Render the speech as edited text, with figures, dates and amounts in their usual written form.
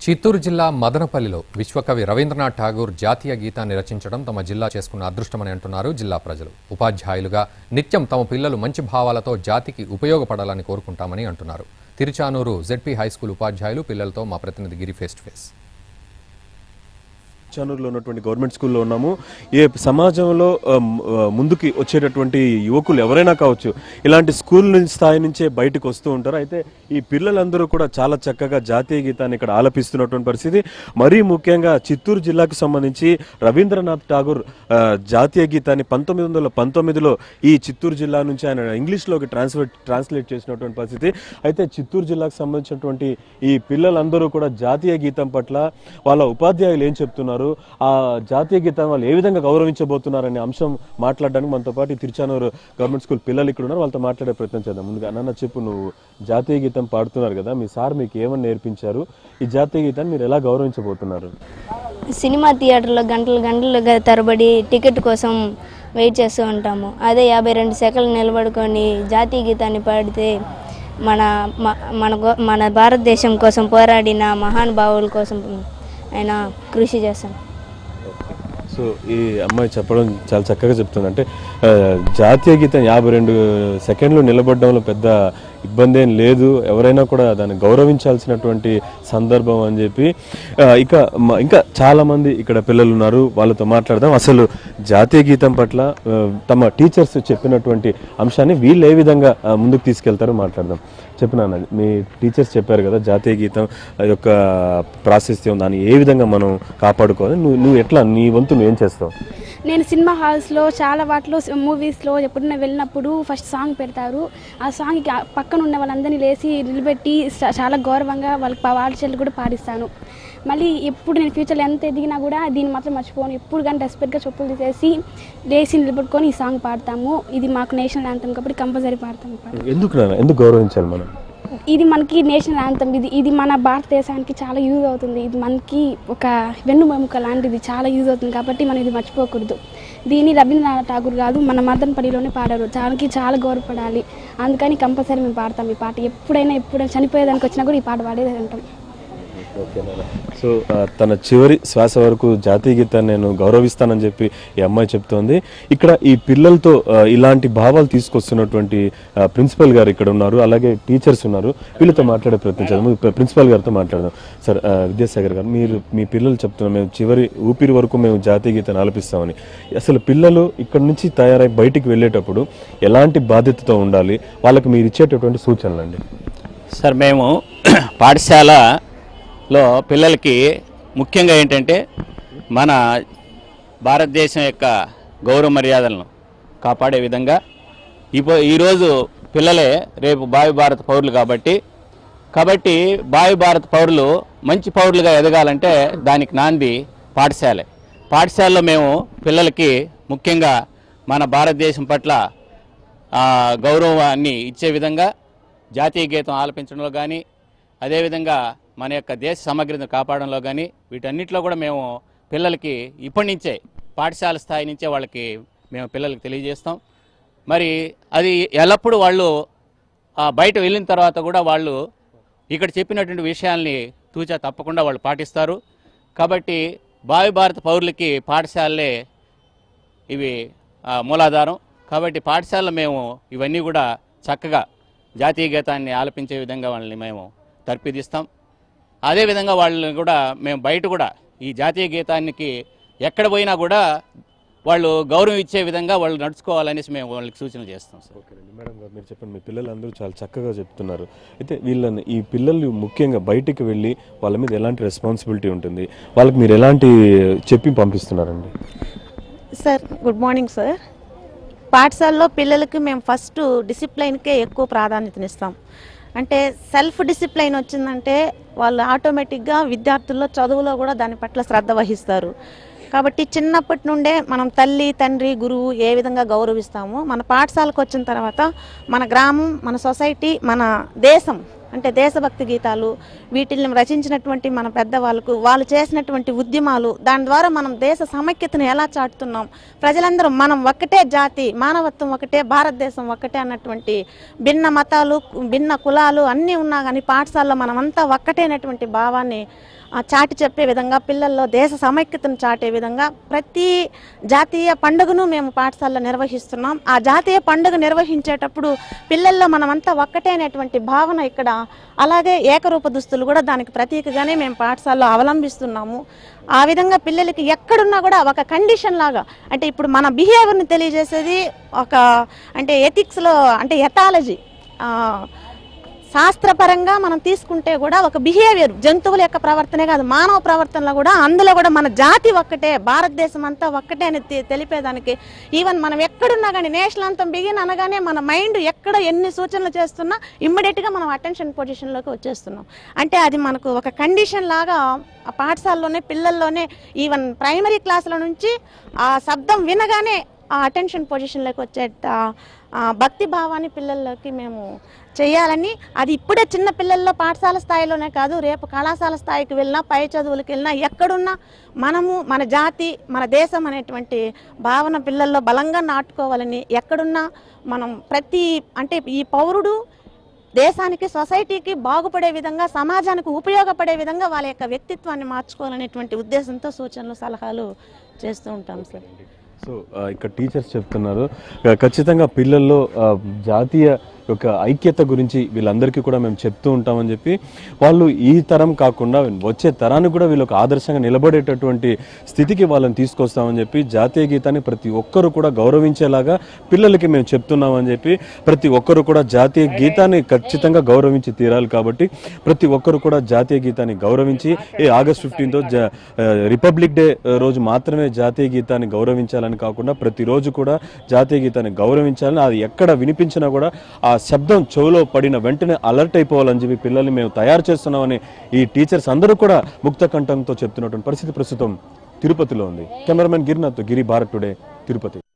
చిత్తూరు జిల్లా మదనపల్లిలో విశ్వకవి రవీంద్రనాథ్ ఠాగూర్ జాతీయ గీతాన్ని రచించడం తమ జిల్లా చేసుకున్న అదృష్టమని అంటున్నారు జిల్లా ప్రజలు. ఉపాధ్యాయులుగా నిత్యం తమ పిల్లలు మంచి భావాలతో జాతికి ఉపయోగపడాలని కోరుకుంటామని అంటున్నారు. తిరుచానూరు జెడ్పీ హైస్కూల్ ఉపాధ్యాయులు పిల్లలతో మా ప్రతినిధి గిరి ఫేస్ టు ఫేస్. చానూరులో ఉన్నటువంటి గవర్నమెంట్ స్కూల్లో ఉన్నాము. ఏ సమాజంలో ముందుకి వచ్చేటటువంటి యువకులు ఎవరైనా కావచ్చు, ఇలాంటి స్కూల్ స్థాయి నుంచే బయటకు వస్తూ ఉంటారు. అయితే ఈ పిల్లలందరూ కూడా చాలా చక్కగా జాతీయ గీతాన్ని ఇక్కడ ఆలపిస్తున్నటువంటి పరిస్థితి. మరీ ముఖ్యంగా చిత్తూరు జిల్లాకు సంబంధించి రవీంద్రనాథ్ ఠాగూర్ జాతీయ గీతాన్ని 1919లో ఈ చిత్తూరు జిల్లా నుంచి ఆయన ఇంగ్లీష్లోకి ట్రాన్స్లేట్ చేసినటువంటి పరిస్థితి. అయితే చిత్తూరు జిల్లాకు సంబంధించినటువంటి ఈ పిల్లలందరూ కూడా జాతీయ గీతం పట్ల వాళ్ళ ఉపాధ్యాయులు ఏం చెప్తున్నారు, ఆ జాతీయ గీతాన్ని వాళ్ళు ఏ విధంగా గౌరవించబోతున్నారనే అంశం మాట్లాడడానికి మనతో పాటు తిరుచానూరు గవర్నమెంట్ స్కూల్ పిల్లలు ఇక్కడ ఉన్నారు. వాళ్ళతో మాట్లాడే ప్రయత్నం చేద్దాం. ముందుగా నాన్న చెప్పు, నువ్వు జాతీయ గీతం పాడుతున్నారు కదా, మీ సార్ మీకు ఏమని నేర్పించారు, ఈ జాతీయ గీతాన్ని మీరు ఎలా గౌరవించబోతున్నారు? సినిమా థియేటర్లో గంటలు తరబడి టికెట్ కోసం వెయిట్ చేస్తూ ఉంటాము. అదే 52 సెకండ్లు నిలబడుకొని జాతీయ గీతాన్ని పాడితే మన భారతదేశం కోసం పోరాడిన మహానుభావుల కోసం ఆయన కృషి చేస్తాను. సో ఈ అమ్మాయి చెప్పడం చాలా చక్కగా చెప్తుంది. అంటే జాతీయ గీతం 52 సెకండ్లు నిలబడడంలో పెద్ద ఇబ్బంది ఏం లేదు, ఎవరైనా కూడా దాన్ని గౌరవించాల్సినటువంటి సందర్భం అని చెప్పి ఇంకా చాలామంది ఇక్కడ పిల్లలు ఉన్నారు, వాళ్ళతో మాట్లాడదాం. అసలు జాతీయ గీతం పట్ల తమ టీచర్స్ చెప్పినటువంటి అంశాన్ని వీళ్ళు ఏ విధంగా ముందుకు తీసుకెళ్తారో మాట్లాడదాం. చెప్పినాను, మీ టీచర్స్ చెప్పారు కదా జాతీయ గీతం యొక్క ప్రాశస్త్యం, దాన్ని ఏ విధంగా మనం కాపాడుకోవాలి, నువ్వు ఎట్లా నీ వంతు నువ్వేం చేస్తావు? నేను సినిమా హాల్స్లో చాలా వాటిలో మూవీస్లో ఎప్పుడైనా వెళ్ళినప్పుడు ఫస్ట్ సాంగ్ పెడతారు. ఆ సాంగ్కి పక్కన ఉన్న వాళ్ళందరినీ లేచి నిలబెట్టి చాలా గౌరవంగా వాళ్ళకి పాటలు కూడా పాడిస్తాను. మళ్ళీ ఎప్పుడు నేను ఫ్యూచర్లో ఎంత ఎదిగినా కూడా దీన్ని మాత్రం మర్చిపోను. ఎప్పుడు కానీ రెస్పెక్ట్గా చెప్పులు తీసేసి లేచి నిలబెట్టుకొని ఈ సాంగ్ పాడతాము. ఇది మాకు నేషనల్ యాంథమ్ కాబట్టి కంపల్సరీ పాడతాము. ఎందుకు గౌరవించాలి మనం? ఇది మనకి నేషనల్ యాంథమ్, ఇది మన భారతదేశానికి చాలా యూజ్ అవుతుంది. ఇది మనకి ఒక వెన్నుముక లాంటిది, చాలా యూజ్ అవుతుంది కాబట్టి మనం ఇది మర్చిపోకూడదు. దీన్ని రవీంద్రనాథ్ ఠాగూర్ కాదు, మన మదనపల్లిలోనే పాడారు. చాలా గౌరవపడాలి. అందుకని కంపల్సరీ మేము పాడతాం ఈ పాట. ఎప్పుడైనా చనిపోయేదానికి వచ్చినా కూడా ఈ పాట పాడేది అంటాం. సో తన చివరి శ్వాస వరకు జాతీయ గీతాన్ని నేను గౌరవిస్తానని చెప్పి ఈ అమ్మాయి చెప్తోంది. ఇక్కడ ఈ పిల్లలతో ఇలాంటి భావాలు తీసుకొస్తున్నటువంటి ప్రిన్సిపల్ గారు ఇక్కడ ఉన్నారు, అలాగే టీచర్స్ ఉన్నారు. వీళ్ళతో మాట్లాడే ప్రయత్నం చేద్దాం. ప్రిన్సిపల్ గారితో మాట్లాడదాం. సార్, విద్యాసాగర్ గారు, మీ పిల్లలు చెప్తున్నారు మేము చివరి ఊపిరి వరకు మేము జాతీయ గీతాన్ని ఆలపిస్తామని. అసలు పిల్లలు ఇక్కడ నుంచి తయారై బయటికి వెళ్ళేటప్పుడు ఎలాంటి బాధ్యతతో ఉండాలి, వాళ్ళకి మీరు ఇచ్చేటటువంటి సూచనలు అండి? సార్, మేము పాఠశాలలో పిల్లలకి ముఖ్యంగా ఏంటంటే మన భారతదేశం యొక్క గౌరవ మర్యాదలను కాపాడే విధంగా ఈరోజు పిల్లలే రేపు భావి భారత పౌరులు కాబట్టి భావి భారత పౌరులు మంచి పౌరులుగా ఎదగాలంటే దానికి నాంది పాఠశాలలో మేము పిల్లలకి ముఖ్యంగా మన భారతదేశం పట్ల గౌరవాన్ని ఇచ్చే విధంగా జాతీయ గీతం ఆలపించడంలో కానీ, అదేవిధంగా మన యొక్క దేశ సమగ్రతను కాపాడంలో కానీ, వీటన్నిటిలో కూడా మేము పిల్లలకి ఇప్పటి నుంచే పాఠశాల స్థాయి నుంచే వాళ్ళకి మేము పిల్లలకి తెలియజేస్తాం. మరి అది ఎల్లప్పుడూ వాళ్ళు బయట వెళ్ళిన తర్వాత కూడా వాళ్ళు ఇక్కడ చెప్పినటువంటి విషయాల్ని తూచా తప్పకుండా వాళ్ళు పాటిస్తారు. కాబట్టి భావి భారత పౌరులకి పాఠశాలలే ఇవి మూలాధారం. కాబట్టి పాఠశాలలో మేము ఇవన్నీ కూడా చక్కగా జాతీయ గీతాన్ని ఆలపించే విధంగా వాళ్ళని మేము తర్పిదిస్తాం. అదేవిధంగా వాళ్ళని కూడా మేము బయట కూడా ఈ జాతీయ గీతానికి ఎక్కడ పోయినా కూడా వాళ్ళు గౌరవం ఇచ్చే విధంగా వాళ్ళు నడుచుకోవాలనేసి మేము వాళ్ళకి సూచన చేస్తాం. సార్, ఓకేనండి. మేడం గారు, మీరు చెప్పండి, మీ పిల్లలందరూ చాలా చక్కగా చెప్తున్నారు. అయితే ఈ పిల్లలు ముఖ్యంగా బయటికి వెళ్ళి వాళ్ళ మీద ఎలాంటి రెస్పాన్సిబిలిటీ ఉంటుంది, వాళ్ళకి మీరు ఎలాంటి చెప్పి పంపిస్తున్నారండి? Sir, good morning sir. పాఠశాలలో పిల్లలకి మేము ఫస్ట్ డిసిప్లైన్కే ఎక్కువ ప్రాధాన్యతనిస్తాం. అంటే సెల్ఫ్ డిసిప్లైన్ వచ్చిందంటే వాళ్ళు ఆటోమేటిక్గా విద్యార్థుల్లో చదువులో కూడా దాని పట్ల శ్రద్ధ వహిస్తారు. కాబట్టి చిన్నప్పటి నుండే మనం తల్లి, తండ్రి, గురువు ఏ విధంగా గౌరవిస్తామో మన పాఠశాలకు వచ్చిన తర్వాత మన గ్రామం, మన సొసైటీ, మన దేశం అంటే దేశభక్తి గీతాలు వీటిని రచించినటువంటి మన పెద్దవాళ్ళకు వాళ్ళు చేసినటువంటి ఉద్యమాలు, దాని ద్వారా మనం దేశ సమైక్యతను ఎలా చాటుతున్నాం, ప్రజలందరూ మనం ఒక్కటే జాతి, మానవత్వం ఒకటే, భారతదేశం ఒక్కటే అన్నటువంటి భిన్న మతాలు, భిన్న కులాలు అన్నీ ఉన్నా కానీ పాఠశాలలో మనమంతా ఒక్కటేనటువంటి భావాన్ని చాటి చెప్పే విధంగా, పిల్లల్లో దేశ సమైక్యతను చాటే విధంగా ప్రతి జాతీయ పండుగను మేము పాఠశాలలో నిర్వహిస్తున్నాం. ఆ జాతీయ పండుగ నిర్వహించేటప్పుడు పిల్లల్లో మనమంతా ఒక్కటే అనేటువంటి భావన ఇక్కడ, అలాగే ఏకరూప దుస్తులు కూడా దానికి ప్రతీకగానే మేము పాఠశాలలో అవలంబిస్తున్నాము. ఆ విధంగా పిల్లలకి ఎక్కడున్నా కూడా ఒక కండిషన్ లాగా, అంటే ఇప్పుడు మన బిహేవియర్ని తెలియజేసేది ఒక అంటే ఎథిక్స్లో అంటే ఎథాలజీ శాస్త్రపరంగా మనం తీసుకుంటే కూడా ఒక బిహేవియర్, జంతువుల యొక్క ప్రవర్తనే కాదు మానవ ప్రవర్తనలో కూడా అందులో కూడా మన జాతి ఒక్కటే, భారతదేశం అంతా ఒక్కటే అని తెలిపేదానికి, ఈవెన్ మనం ఎక్కడున్నా కానీ నేషనల్ అంతం బిగిన్ అనగానే మన మైండ్ ఎక్కడ ఎన్ని సూచనలు చేస్తున్నా ఇమ్మీడియట్గా మనం అటెన్షన్ పొజిషన్లోకి వచ్చేస్తున్నాం. అంటే అది మనకు ఒక కండిషన్ లాగా ఆ పాఠశాలలోనే పిల్లల్లోనే ఈవెన్ ప్రైమరీ క్లాసుల నుంచి ఆ శబ్దం వినగానే ఆ అటెన్షన్ పొజిషన్లోకి వచ్చే భక్తి భావాన్ని పిల్లల్లోకి మేము చేయాలని, అది ఇప్పుడే చిన్న పిల్లల్లో పాఠశాల స్థాయిలోనే కాదు, రేపు కళాశాల స్థాయికి వెళ్ళినా, పై చదువులకు వెళ్ళినా, ఎక్కడున్నా మనము మన జాతి మన దేశం అనేటువంటి భావన పిల్లల్లో బలంగా నాటుకోవాలని, ఎక్కడున్నా మనం ప్రతి అంటే ఈ పౌరుడు దేశానికి సొసైటీకి బాగుపడే విధంగా, సమాజానికి ఉపయోగపడే విధంగా వాళ్ళ యొక్క వ్యక్తిత్వాన్ని మార్చుకోవాలనేటువంటి ఉద్దేశంతో సూచనలు సలహాలు చేస్తూ ఉంటాం సార్. సో ఇక్కడ టీచర్స్ చెప్తున్నారు ఖచ్చితంగా పిల్లల్లో జాతీయ యొక్క ఐక్యత గురించి వీళ్ళందరికీ కూడా మేము చెప్తూ ఉంటామని చెప్పి, వాళ్ళు ఈ తరం కాకుండా వచ్చే తరానికి కూడా వీళ్ళకి ఆదర్శంగా నిలబడేటటువంటి స్థితికి వాళ్ళని తీసుకొస్తామని చెప్పి, జాతీయ గీతాన్ని ప్రతి ఒక్కరు కూడా గౌరవించేలాగా పిల్లలకి మేము చెప్తున్నామని చెప్పి, ప్రతి ఒక్కరు కూడా జాతీయ గీతాన్ని ఖచ్చితంగా గౌరవించి తీరాలి. కాబట్టి ప్రతి ఒక్కరు కూడా జాతీయ గీతాన్ని గౌరవించి ఆగస్ట్ 15th రిపబ్లిక్ డే రోజు మాత్రమే జాతీయ గీతాన్ని గౌరవించాలని కాకుండా ప్రతిరోజు కూడా జాతీయ గీతాన్ని గౌరవించాలని, అది ఎక్కడ వినిపించినా కూడా ఆ శబ్దం చెవులో పడిన వెంటనే అలర్ట్ అయిపోవాలని చెప్పి పిల్లల్ని మేము తయారు చేస్తున్నామని ఈ టీచర్స్ అందరూ కూడా ముక్త కంఠంతో చెప్తున్నటువంటి పరిస్థితి ప్రస్తుతం తిరుపతిలో ఉంది. కెమెరామెన్ గిరినాథ్, గిరి, భారత్ టుడే, తిరుపతి.